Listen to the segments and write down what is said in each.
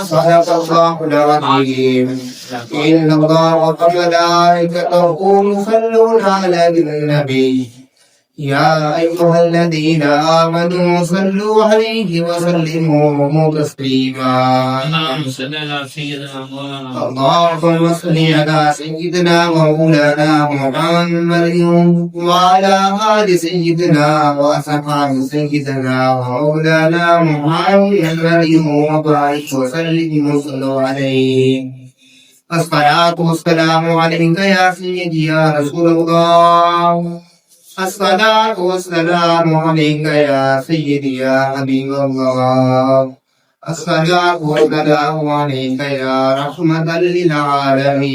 صدق الله العظيم. إن الله وملائكته يصلون على النبي يا أيها الذين آمنوا صلوا عليه وسلموا تسليما. اللهم صل على سيدنا مولانا اللهم صل على سيدنا مولانا محمد وعلى آل سيدنا وأصحاب سيدنا مولانا محمد وبارك وسلم وصلوا عليه. الصلاة والسلام عليك يا سيدي يا رسول الله. الصلاة والسلام عليك يا سيدي يا حبيب الله. الصلاة والسلام عليك يا رحمة للعالمين.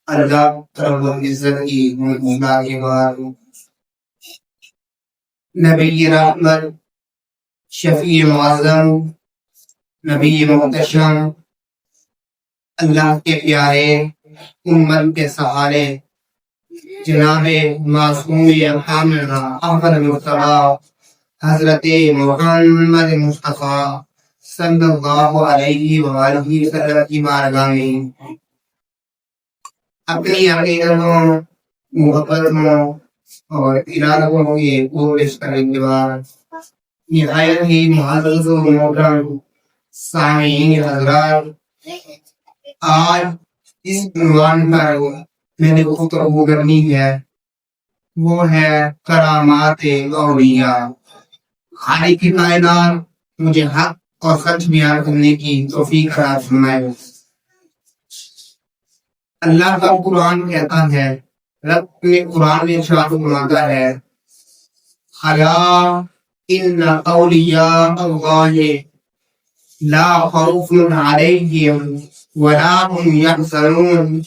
اللہ رب العزت کی مہمہ کے بعد نبی رحمت، شفیع معظم، نبی محتشم، اللہ کے پیارے، امت کے سہارے، جناب معصوم احمد مصطفیٰ حضرت محمد مصطفیٰ صلی اللہ علیہ وآلہ وسلم کی بارگاہ میں اپنی عقیدتوں، محبتوں اور ارادوں کے پیش کرنے کے بعد نہایت ہی معزز و محترم سامعین حضرات، آج اس عنوان پر میں نے گفتگو کرنی ہے، وہ ہے کرامات اولیاء۔ خالق کائنات مجھے حق اور سچ بیان کرنے کی توفیق عطا فرمائے۔ اللہ کا قرآن کہتا ہے، رب نے قرآن میں ارشاد فرماتا ہے، الا ان اولیاء اللہ لا خوف علیہم ولا هم یحزنون۔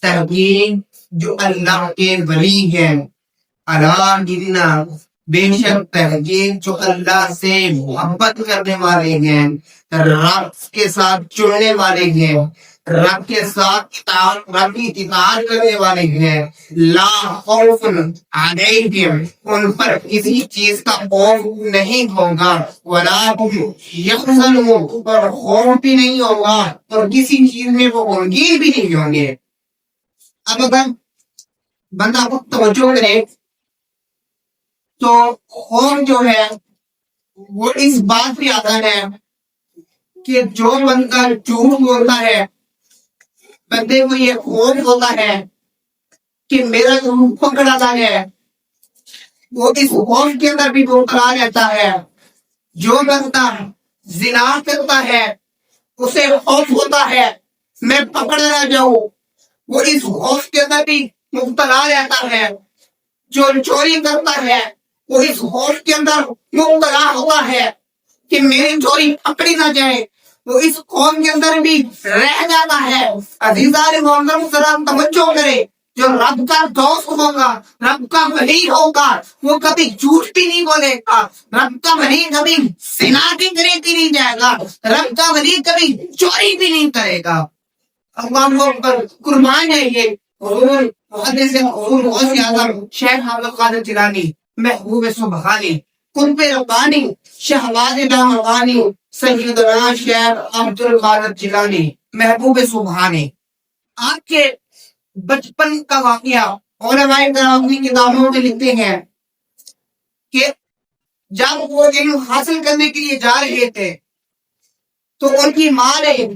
تحقیق جو اللہ کے ولی ہیں، الا گرنا بے شک تحقیق جو اللہ سے محبت کرنے والے ہیں، رب کے ساتھ جڑنے والے ہیں، رب کے ساتھ رب کی اطاعت کرنے والے ہیں، لا خوف علیہم ان پر کسی چیز کا خوف نہیں ہوگا، ولا هم یحزنون اور خوف بھی نہیں ہوگا اور کسی چیز میں وہ غمگین بھی نہیں ہوں گے۔ اب اگر بندہ کو توجہ کرے تو خوف جو ہے وہ اس بات پہ آتا ہے کہ جو بندہ جھوٹ بولتا ہے، بندے کو یہ خوف ہوتا ہے کہ میرا جھوٹ پکڑ آتا ہے، وہ اس خوف کے اندر بھی مبتلا رہتا ہے۔ جو بندہ زنا کرتا ہے اسے خوف ہوتا ہے میں پکڑ نہ جاؤں، وہ اس خوف کے اندر بھی مبتلا رہتا ہے۔ جو چوری کرتا ہے وہ اس خوف کے اندر مبتلا ہوا ہے کہ میری چوری پکڑی نہ جائے، وہ اس خوف کے اندر بھی رہ جاتا ہے۔ عزیزان محترم سلام توجہ کرے، جو رب کا دوست ہوگا، رب کا ولی ہوگا، وہ کبھی جھوٹ بھی نہیں بولے گا، رب کا ولی کبھی زنا بھی کرے نہیں جائے گا، رب کا ولی کبھی چوری بھی نہیں کرے گا۔ اللہ اکبر، قربان ہے یہ حضور محدث حضور غوث اعظم شیخ عبد القادر جیلانی، محبوب سبحانی، قطب ربانی، شہباز دامغانی، سیدنا شیخ عبد القادر جیلانی، محبوب سبحانی۔ آپ کے بچپن کا واقعہ علماء کرام کی کتابوں میں لکھتے ہیں کہ جب وہ علم حاصل کرنے کے لیے جا رہے تھے تو ان کی ماں نے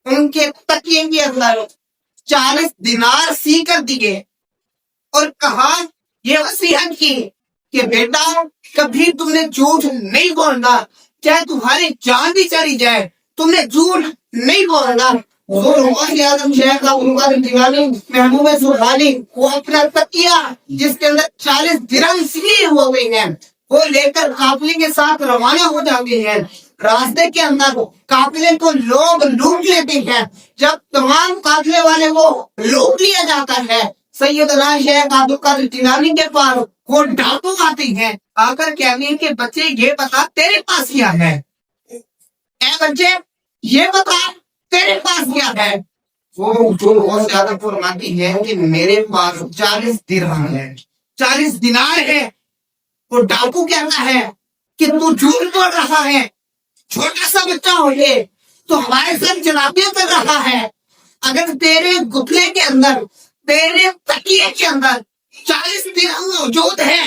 ان کے تکیے کے اندر 40 دینار سی کر دیے اور کہا، یہ وصیت کی کہ بیٹا کبھی تم نے جھوٹ نہیں بولنا، چاہے تمہاری جان بھی چلی جائے، تم نے جھوٹ نہیں بولنا۔ حضور غوث اعظم شیخ عبد القادر جیلانی محبوب سبحانی وہ اپنا تکیہ جس کے اندر 40 درہم سلے ہوئے ہیں وہ لے کر قافلے کے ساتھ روانہ ہو جاتے ہیں۔ راستے کے اندر قافلے کو لوگ لوٹ لیتے ہیں۔ جب تمام قافلے والے کو لوٹ لیا جاتا ہے، سیدنا شیخ عبد القادر جیلانی کے پاس وہ ڈاکو آتے ہیں، آ کر کہتے ہیں کہ بچے یہ بتا تیرے پاس کیا ہے، اے بچے یہ بتا تیرے پاس کیا ہے۔ وہ جو بہت زیادہ فرماتی ہے کہ میرے پاس 40 درہم ہے، 40 دینار ہے۔ وہ ڈاکو کہتا ہے کہ تو جھوٹ بول رہا ہے، چھوٹا سا بچہ ہو یہ تو ہمارے ساتھ جنابیاں کر رہا ہے. اگر تیرے گھٹنے کے اندر، تیرے تکیے کے اندر 40 درہم موجود ہے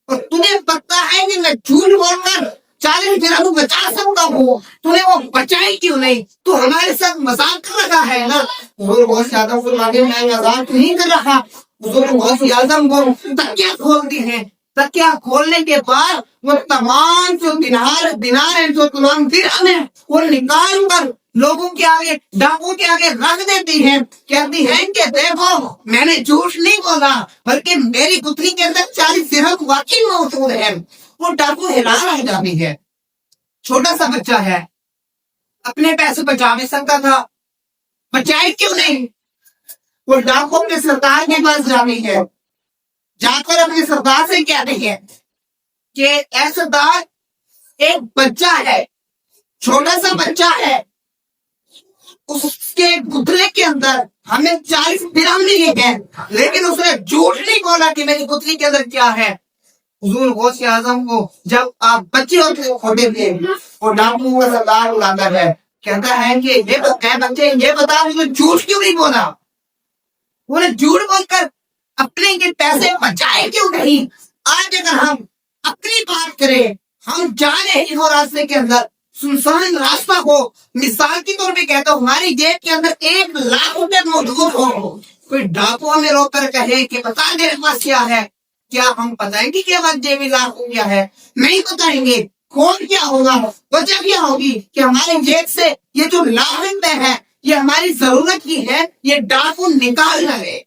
اور تمہیں پتا ہے کہ میں جھوٹ بول کر 40 درہم بچا سکتا ہوں، تمہیں وہ بچائی کیوں نہیں؟ تو ہمارے ساتھ مذاق کر رہا ہے نا. حضور غوث اعظم فرماتے ہیں میں مذاق نہیں کر رہا. حضور غوث اعظم کو تکیہ کھولتی ہیں، تکیہ کھولنے کے بعد وہ تمام جو دینار ہیں، جو تمام درہم ہیں، وہ نکال کر لوگوں کے آگے، ڈاکوں کے آگے رکھ دیتی ہیں. کہتی ہیں کہ دیکھو میں نے جھوٹ نہیں بولا، بلکہ میری گٹھلی کے اندر 40 درہم واقعی موجود ہے. وہ ڈاکو حیران رہ جاتی ہے، چھوٹا سا بچہ ہے، اپنے پیسے بچا بھی سکتا تھا، بچائے کیوں نہیں؟ وہ ڈاکو اپنے سردار کے پاس جاتی ہے، جا کر اپنے سردار سے کہتے ہیں کہ اے سردار، ایک بچہ ہے، چھوٹا سا بچہ ہے، اس کے گٹھلے کے اندر ہمیں 40 درہم ملے ہیں، لیکن اس نے جھوٹ نہیں بولا کہ میری گٹھلی کے اندر کیا ہے. حضور غوث اعظم کو جب آپ بچے ہوتے تھے وہ ڈاکو کا سردار بلاتا ہے، کہتا ہے کہ یہ بچے یہ بتا مجھے جھوٹ کیوں نہیں بولا؟ انہوں نے جھوٹ بول کر اپنے یہ پیسے بچائے کیوں نہیں؟ آج اگر ہم اپنی بات کریں، ہم جا رہے ہیں وہ راستے کے اندر، سنسان راستہ ہو، مثال کے طور پہ کہتا ہوں ہماری جیب کے اندر 1 لاکھ روپے موجود ہو، کوئی ڈاکو ہمیں روک کر کہے کہ بتا میرے پاس کیا ہے، کیا ہم بتائیں گے کہ ہماری جیب 1 لاکھ کیا ہے؟ نہیں بتائیں گے. کون کیا ہوگا؟ وجہ کیا ہوگی کہ ہماری جیب سے یہ جو لاکھ روپے ہے یہ ہماری ضرورت کی ہے، یہ ڈاکو نکال نہ لے،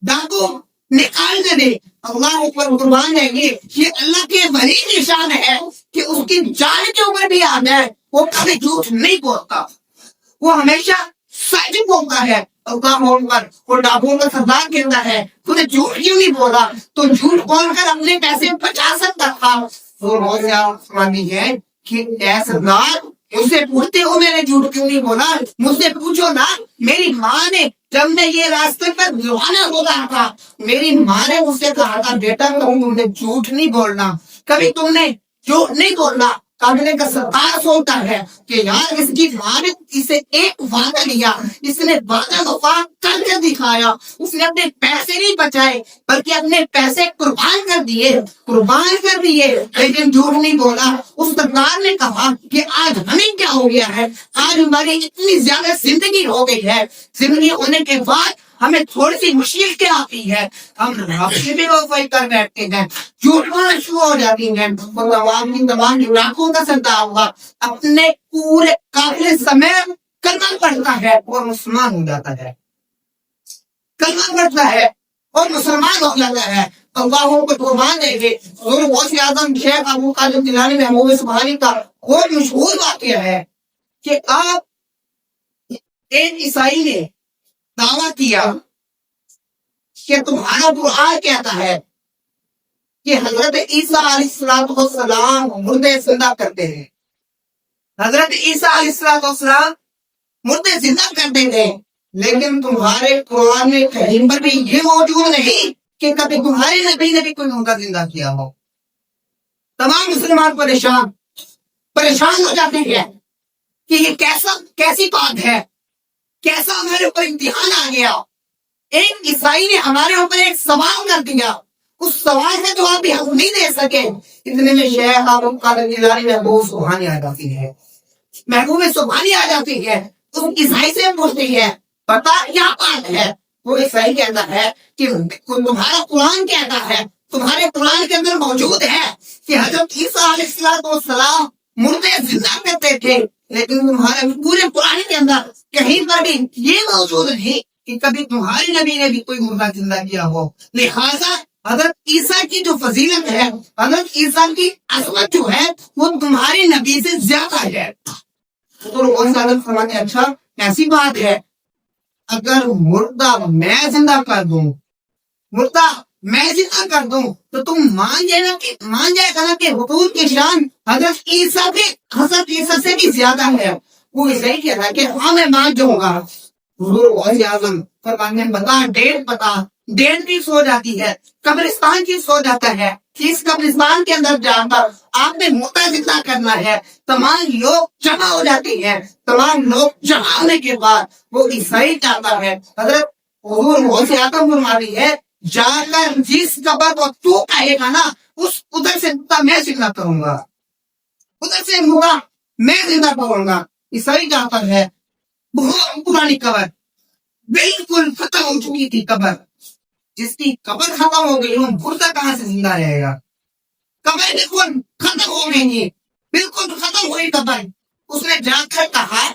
ڈاکو نکال نہ دے. اللہ پر قربان ہے، یہ اللہ کے ولی کی شان ہے کہ اس کی جان کے اوپر بھی آ جائے وہ کبھی جھوٹ نہیں بولتا، وہ ہمیشہ سچ بولتا ہے. اللہ پر وہ ڈاکو کا سردار کہتا ہے تو نے جھوٹ کیوں نہیں بولا؟ تو جھوٹ بول کر اپنے پیسے بچا سکتا تھا. وہ سمجھتی ہے کہ اے سردار، مجھ سے پوچھتے ہو میں نے جھوٹ کیوں نہیں بولا؟ مجھ سے پوچھو نا. میری ماں نے جب میں یہ راستے پر روانہ ہو رہا تھا، میری ماں نے مجھ سے کہا تھا بیٹا تم نے جھوٹ نہیں بولنا، کبھی تم نے جھوٹ نہیں بولنا. کابلے کا سردار سوچتا ہے کہ یار اس کی ماں نے اسے ایک وعدہ دیا، اس نے وعدہ وفا کر کے دکھایا، اس نے اپنے پیسے نہیں بچائے بلکہ اپنے پیسے قربان کر دیے، لیکن جھوٹ نہیں بولا. اس سردار نے کہا کہ آج ہمیں کیا ہو گیا ہے، آج ہماری اتنی زیادہ زندگی ہو گئی ہے، زندگی ہونے کے بعد ہمیں تھوڑی سی مشکل آتی ہے، ہم رابطے بھی وفائی کر بیٹھتے ہیں، جھوٹ بولنا شروع ہو جاتی ہیں. تمام لاکھوں کا سردار ہوا اپنے پورے قافلے سمیت کلمہ پڑھتا ہے اور مسلمان ہو جاتا ہے، کلمہ پڑھتا ہے اور مسلمان ہو جاتا ہے. اللہ کو قربان دے گے. حضور غوث اعظم شیخ ابو قادر جیلانی محمود سبحانی کا بہت مشہور واقعہ ہے کہ آپ ایک عیسائی نے دعویٰ کیا کہ تمہارا قرآن کہتا ہے کہ حضرت عیسیٰ علیہ السلام مردے زندہ کرتے ہیں، حضرت عیسیٰ علیہ السلام مردے زندہ کرتے تھے، لیکن تمہارے قرآن میں کہیں پر بھی یہ موجود نہیں کہ کبھی تمہارے نبی نے بھی کوئی مردہ زندہ کیا ہو. تمام مسلمان پریشان ہو جاتے ہیں کہ یہ کیسی بات ہے، کیسا ہمارے اوپر امتحان آ گیا. ایک عیسائی نے ہمارے اوپر ایک سوال کر دیا، اس سوال کا جواب بھی ہم نہیں دے سکے. اتنے میں شیخ ابو قادر جیلانی محبوب سبحانی آ جاتی ہے، محبوب سبحانی آ جاتی ہے. تو عیسائی سے پوچھتی ہے بتا کیا بات ہے؟ وہ عیسائی کہتا ہے کہ تمہارا قرآن کہتا ہے، تمہارے قرآن کے اندر موجود ہے کہ حضرت عیسیٰ علیہ السلام مردے زندہ کرتے تھے، لیکن تمہارے پورے قرآن کے اندر کہیں پر بھی یہ موجود نہیں کہ کبھی تمہارے نبی نے بھی کوئی مردہ زندہ کیا ہو. لہٰذا حضرت عیسیٰ کی جو فضیلت ہے، حضرت عیسیٰ کی عظمت جو ہے وہ تمہارے نبی سے زیادہ ہے. تو فرماتے ہیں اچھا ایسی بات ہے، اگر مردہ میں زندہ کر دوں تو تم مان جائے گا کہ حضور کی شان حضرت عیسیٰ سے بھی زیادہ ہے. وہ صحیح کہہ رہا ہے کہ ہاں میں مان جاؤں گا. حضور غوث اعظم فرماتے ہیں بتا ڈیٹ بتا. ڈیڑھ کی سو جاتی ہے، قبرستان کی سو جاتا ہے کہ اس قبرستان کے اندر جا کر آپ نے مردہ زندہ کرنا ہے. تمام لوگ جمع ہو جاتے ہیں. تمام لوگ جمع ہونے کے بعد وہ عیسائی چاہتا ہے، حضرت حضور غوث اعظم فرما رہی ہے، جا کر جس قبر کو تو کہے گا نا اس ادھر سے مردہ میں زندہ کروں گا، ادھر سے مردہ میں زندہ کروں گا. عیسائی چاہتا ہے بہت پرانی قبر، بالکل ختم ہو چکی تھی قبر، جس کی قبر ختم ہو گئی وہ مردہ کہاں سے زندہ رہے گا؟ قبر بالکل ختم ہو گئی، بالکل ختم ہوئی قبر. اس نے جا کر کہا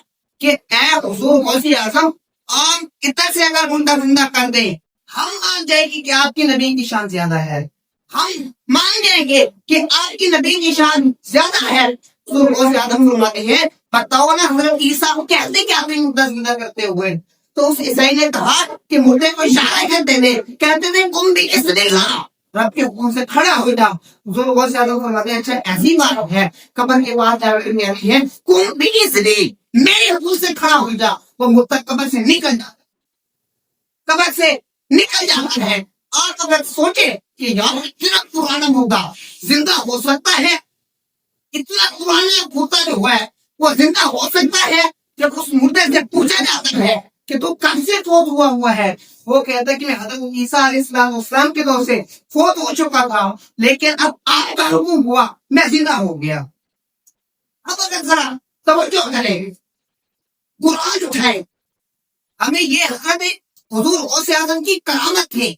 کہ اے حضور غوث اعظم، آپ ادھر سے اگر مردہ زندہ کر دیں ہم مان جائے گی کہ آپ کی نبی کی شان زیادہ ہے، ہم مان جائیں گے کہ آپ کی نبی کی شان زیادہ ہے. حضور غوث اعظم فرماتے ہیں بتاؤ نا حضرت عیسیٰ کو کہتے کہ آپ نے مردہ زندہ کرتے ہوئے. تو اس عیسائی نے کہا کہ مردے کو اشارہ کرتے تھے، کہتے تھے تم بھی اس دن لا، رب کے حکم سے کھڑا ہو جا. حضور غوث اعظم فرماتے ہیں اچھا ایسی بات ہے، قبر کے بعد آتی ہے کون بھی اس دن میرے حکم سے کھڑا ہو جا. وہ مردہ قبر سے نکل جاتا، قبر سے نکل جاتا ہے. اور قبر سوچے کہ یار اتنا پرانا مردہ زندہ ہو سکتا ہے، اتنا پرانا مردہ جو ہے وہ زندہ ہو سکتا ہے. جب اس مردے سے پوچھا جاتا ہے کہ تو کب سے فوت ہوا ہے، وہ کہتا ہے کہ میں حضرت عیسیٰ علیہ السلام کے دور سے فوت ہو چکا تھا، لیکن اب آپ کا حکم ہوا میں زندہ ہو گیا. اب اگر ذرا توجہ کریں، قرآن اٹھائے، ہمیں یہ حضرت حضور غوث اعظم کی کرامت ہے.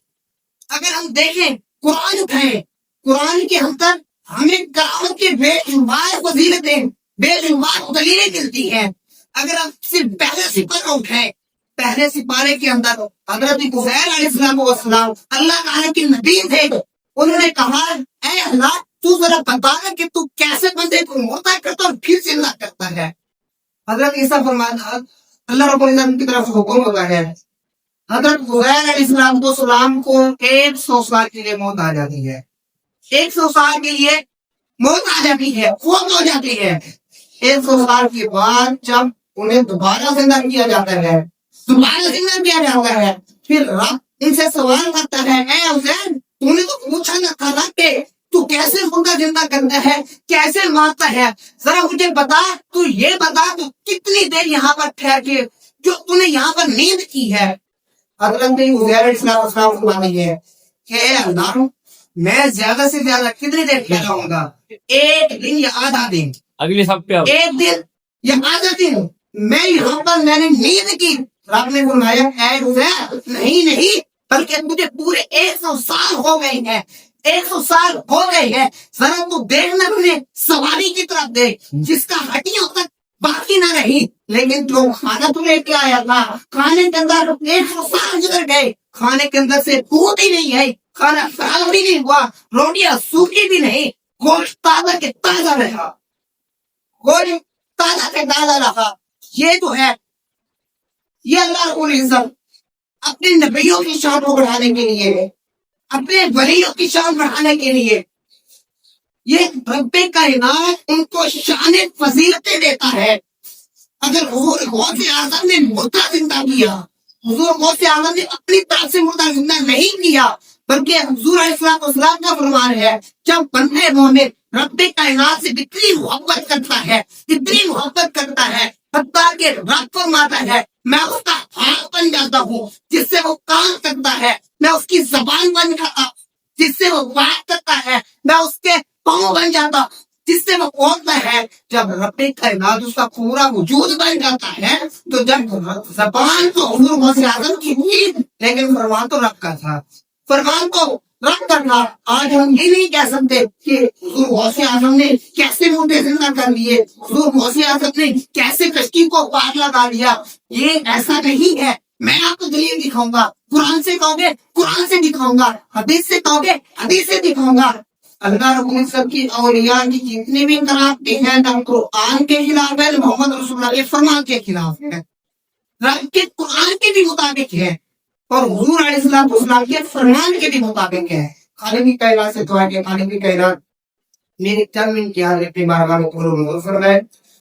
اگر ہم دیکھیں قرآن اٹھائیں، قرآن کے اندر ہمیں کرامت کی بے شمار فضیلتیں، بے شمار دلیلیں ملتی ہیں. اگر ہم صرف پہلے سپارہ اٹھائیں، پہلے سپارے کے اندر حضرت عزیر علیہ السلام اللہ تعالیٰ کے نبی تھے. انہوں نے کہا اے اللہ تو ذرا بتا کہ تو کیسے بندے کو مردہ کرتا اور پھر زندہ کرتا ہے. حضرت عیسیٰ فرمایا اللہ رب العزت کی طرف سے حکم ہوتا ہے، حضرت عزیر علیہ السلام کو 100 سال کے لیے موت آ جاتی ہے، 100 سال کے لیے موت آ جاتی ہے، فوت ہو جاتی ہے. 100 سال کے بعد جب انہیں دوبارہ زندہ کیا جاتا ہے، دوبارہ زندہ کیا جاتا ہے، پھر رب ان سے سوال کرتا ہے اے عزیر تو نے تو پوچھا نہ تھا نا کہ تو کیسے مردہ زندہ کرتا ہے، کیسے مارتا ہے، ذرا مجھے بتا، تو یہ بتا تو کتنی دیر یہاں پر ٹھہرے جو تو نے یہاں پر نیند کی ہے. حضرت عزیر علیہ السلام فرماتے ہیں کہ اے اللہ میں زیادہ سے زیادہ کتنی دیر ٹھہرا ہوں گا، ایک دن یا آدھا دن، اگلے ہفتے ایک دن یا آدھا دن میں یہاں پر میں نے نیند کی. رب نے فرمایا اے عزیر نہیں بلکہ مجھے پورے 100 سال ہو گئے ہیں، 100 سال ہو گئے ہیں. ذرا تو دیکھنا تمہیں سواری کی طرف دیکھ جس کا ہڈیوں تک باقی نہ رہی، لیکن جو کھانا تم لے کے آیا تھا کھانے کے اندر 100 سال گزر گئے، کھانے کے اندر سے دودھ ہی نہیں ہے، کھانا خراب بھی نہیں ہوا، روٹیاں سوکھی بھی نہیں، گوشت تازہ کے تازہ رہا، گوشت تازہ کے تازہ رہا. یہ تو ہے، یہ اللہ رب العزت اپنے نبیوں کی شان کو بڑھانے کے لیے، اپنے ولیوں کی شان بڑھانے کے لیے یہ رب کائنات ان کو شان فضیلتیں دیتا ہے. اگر حضور غوث اعظم نے مردہ زندہ کیا، حضور غوث اعظم نے اپنی طرف سے مردہ زندہ نہیں کیا، بلکہ حضور علیہ السلام کا فرمان ہے جب بندے مومن رب کائنات سے اتنی محبت کرتا ہے، اتنی محبت کرتا ہے، حتیٰ کہ رب فرماتا ہے میں اس کا ہاتھ بن جاتا ہوں جس سے وہ کام کرتا ہے، میں اس کی زبان بن جاتا جس سے وہ بات کرتا ہے، میں اس کے پاؤں بن جاتا جس سے وہ بولتا ہے. جب رب کائنات اس کا پورا وجود بن جاتا ہے تو جب زبان تو حضور غوث اعظم کی تھی لیکن فرمان تو رب کا تھا، فرمان تو رب کا تھا. آج ہم یہ نہیں کہہ سکتے کہ حضور غوث اعظم نے کیسے مردے زندہ کر لیے، حضور غوث اعظم نے کیسے کشتی کو پار لگا دیا. یہ ایسا نہیں ہے. میں آپ کو دلیل دکھاؤں گا، قرآن سے کہو گے قرآن سے دکھاؤں گا، حدیث سے کہو گے حدیث سے دکھاؤں گا. اللہ رب العزت کی اولیاء کی جتنی بھی کرامتیں ہیں نہ قرآن کے خلاف ہے نہ محمد رسول اللہ کے فرمان کے خلاف ہے، رب کے قرآن کے بھی مطابق ہے اور حضور علیہ السلام کے فرمان کے بھی مطابق ہے. خالق کی کائنات سے دعا کہ خالق کی کائنات میری چند منٹ کی حاضری اپنی بارگاہ میں قبول فرمائے.